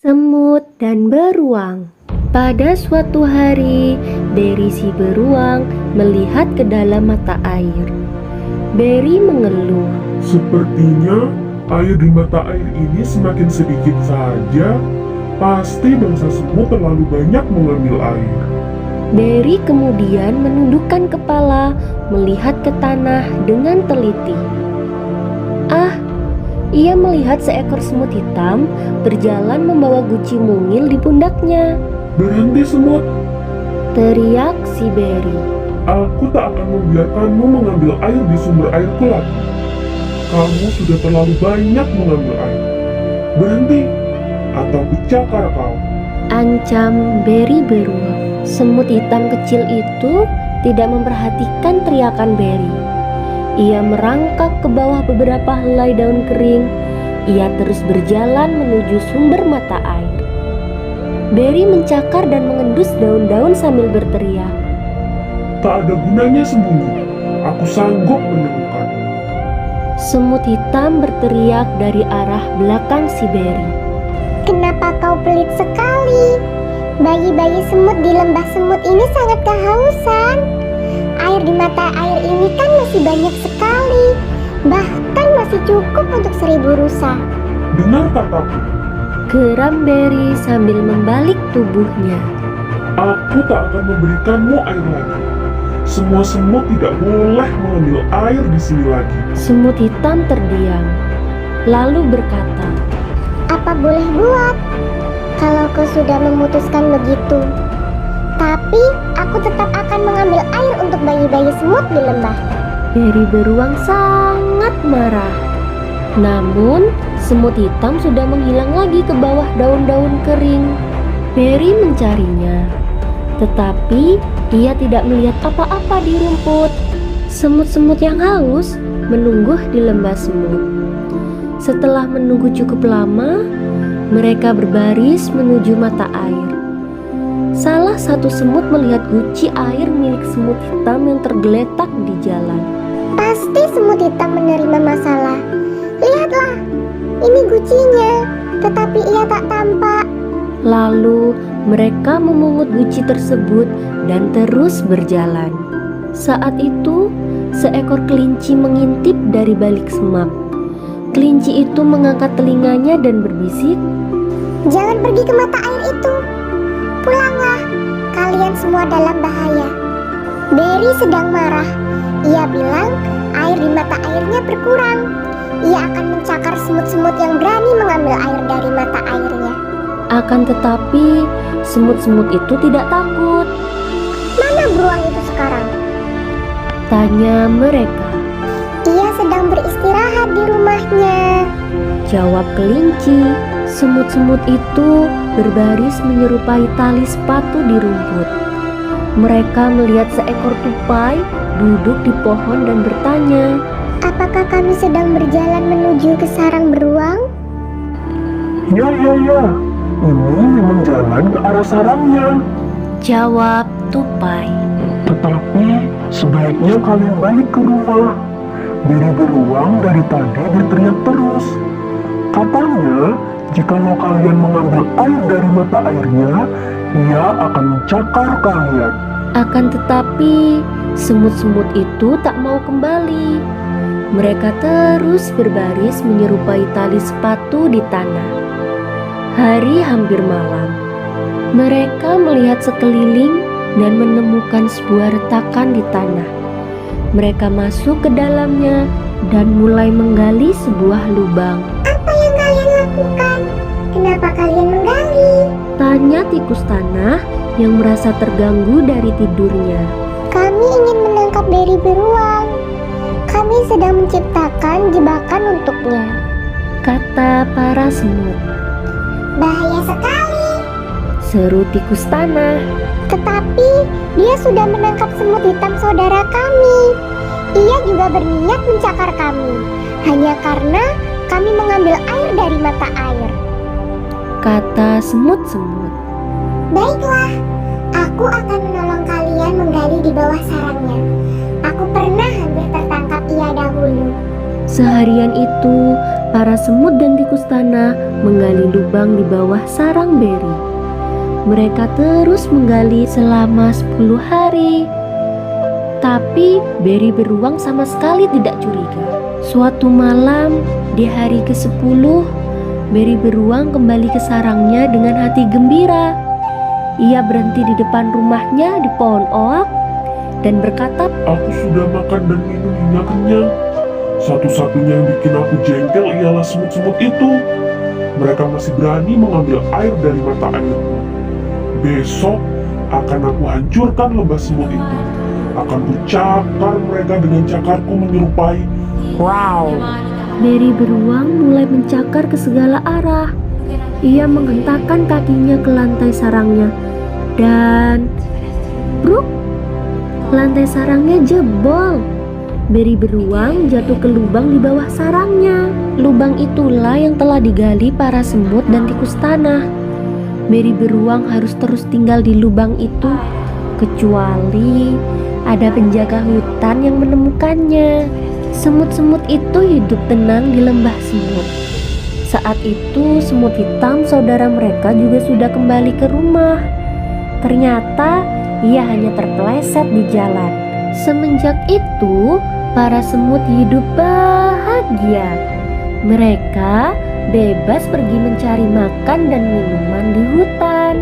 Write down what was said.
Semut dan beruang. Pada suatu hari, Berry si beruang melihat ke dalam mata air. Berry mengeluh. Sepertinya air di mata air ini semakin sedikit saja. Pasti bangsa semut terlalu banyak mengambil air. Berry kemudian menundukkan kepala, melihat ke tanah dengan teliti. Ia melihat seekor semut hitam berjalan membawa guci mungil di pundaknya. Berhenti semut, Teriak si Berry. aku tak akan membiarkanmu mengambil air di sumber airku lagi. Kamu sudah terlalu banyak mengambil air. Berhenti, atau kucakar kau. Ancam Berry beruang. Semut hitam kecil itu tidak memperhatikan teriakan Berry. Ia merangkak ke bawah beberapa helai daun kering. Ia terus berjalan menuju sumber mata air. Berry mencakar dan mengendus daun-daun sambil berteriak. Tak ada gunanya sembunyi. Aku sanggup menemukan. Semut hitam berteriak dari arah belakang si Berry. Kenapa kau pelit sekali? Bayi-bayi semut di lembah semut ini sangat kehausan. Air di mata air ini kan masih banyak sekali. Bahkan masih cukup untuk 1000 rusa. Dengar kataku, Geram Berry sambil membalik tubuhnya. aku tak akan memberikanmu air lagi. Semua semut tidak boleh mengambil air di sini lagi. Semut hitam terdiam, lalu berkata, Apa boleh buat? Kalau kau sudah memutuskan begitu. Tapi aku tetap akan mengambil air untuk bayi-bayi semut di lembah. Berry beruang sangat marah. Namun, semut hitam sudah menghilang lagi ke bawah daun-daun kering. Berry mencarinya, tetapi ia tidak melihat apa-apa di rumput. Semut-semut yang haus menunggu di lembah semut. Setelah menunggu cukup lama, mereka berbaris menuju mata air. Salah satu semut melihat guci air milik semut hitam yang tergeletak di jalan. Pasti semut hitam menerima masalah. Lihatlah, ini gucinya. Tetapi ia tak tampak. Lalu mereka memungut guci tersebut dan terus berjalan. Saat itu, seekor kelinci mengintip dari balik semak. Kelinci itu mengangkat telinganya dan berbisik, Jangan pergi ke mata air itu. Pulanglah, kalian semua dalam bahaya. Berry sedang marah. Ia bilang air di mata airnya berkurang. Ia akan mencakar semut-semut yang berani mengambil air dari mata airnya. akan tetapi semut-semut itu tidak takut. Mana beruang itu sekarang? Tanya mereka. Ia sedang beristirahat di rumahnya. Jawab kelinci. Semut-semut itu berbaris menyerupai tali sepatu di rumput. Mereka melihat seekor tupai duduk di pohon dan bertanya, Apakah kami sedang berjalan menuju ke sarang beruang? Ya. Ini memang jalan ke arah sarangnya. jawab tupai. Tetapi sebaiknya kalian balik ke rumah. Berry beruang dari tadi berteriak terus. Katanya, jikalau kalian mengambil air dari mata airnya, ia akan mencakar kalian. Akan tetapi semut-semut itu tak mau kembali. Mereka terus berbaris menyerupai tali sepatu di tanah. Hari hampir malam. Mereka melihat sekeliling dan menemukan sebuah retakan di tanah. Mereka masuk ke dalamnya dan mulai menggali sebuah lubang. Apa yang kalian lakukan? Kenapa kalian menggali? Tanya tikus tanah yang merasa terganggu dari tidurnya. Kami ingin menangkap Berry beruang. Kami sedang menciptakan jebakan untuknya. Kata para semut. Bahaya sekali. Seru tikus tanah. Tetapi dia sudah menangkap semut hitam saudara kami. Ia juga berniat mencakar kami. Hanya karena kami mengambil air dari mata air. Kata semut-semut. Baiklah, aku akan menolong kalian menggali di bawah sarangnya. Aku pernah hampir tertangkap ia dahulu. Seharian itu, para semut dan tikus tanah menggali lubang di bawah sarang Berry. Mereka terus menggali selama 10 hari. Tapi Berry beruang sama sekali tidak curiga. Suatu malam di hari ke-10, Berry beruang kembali ke sarangnya dengan hati gembira. Ia berhenti di depan rumahnya di pohon oak dan berkata, Aku sudah makan dan minum hingga kenyang. Satu-satunya yang bikin aku jengkel ialah semut-semut itu. Mereka masih berani mengambil air dari mata airku. Besok akan aku hancurkan lembah semut itu. Akan kucakar mereka dengan cakarku menyerupai. Wow! Berry beruang mulai mencakar ke segala arah. Ia menghentakkan kakinya ke lantai sarangnya dan bruk, lantai sarangnya jebol. Berry beruang jatuh ke lubang di bawah sarangnya. Lubang itulah yang telah digali para semut dan tikus tanah. Berry beruang harus terus tinggal di lubang itu, kecuali ada penjaga hutan yang menemukannya. Semut-semut itu hidup tenang di lembah semut. Saat itu semut hitam saudara mereka juga sudah kembali ke rumah. Ternyata ia hanya terpeleset di jalan. Semenjak itu para semut hidup bahagia. Mereka bebas pergi mencari makan dan minuman di hutan.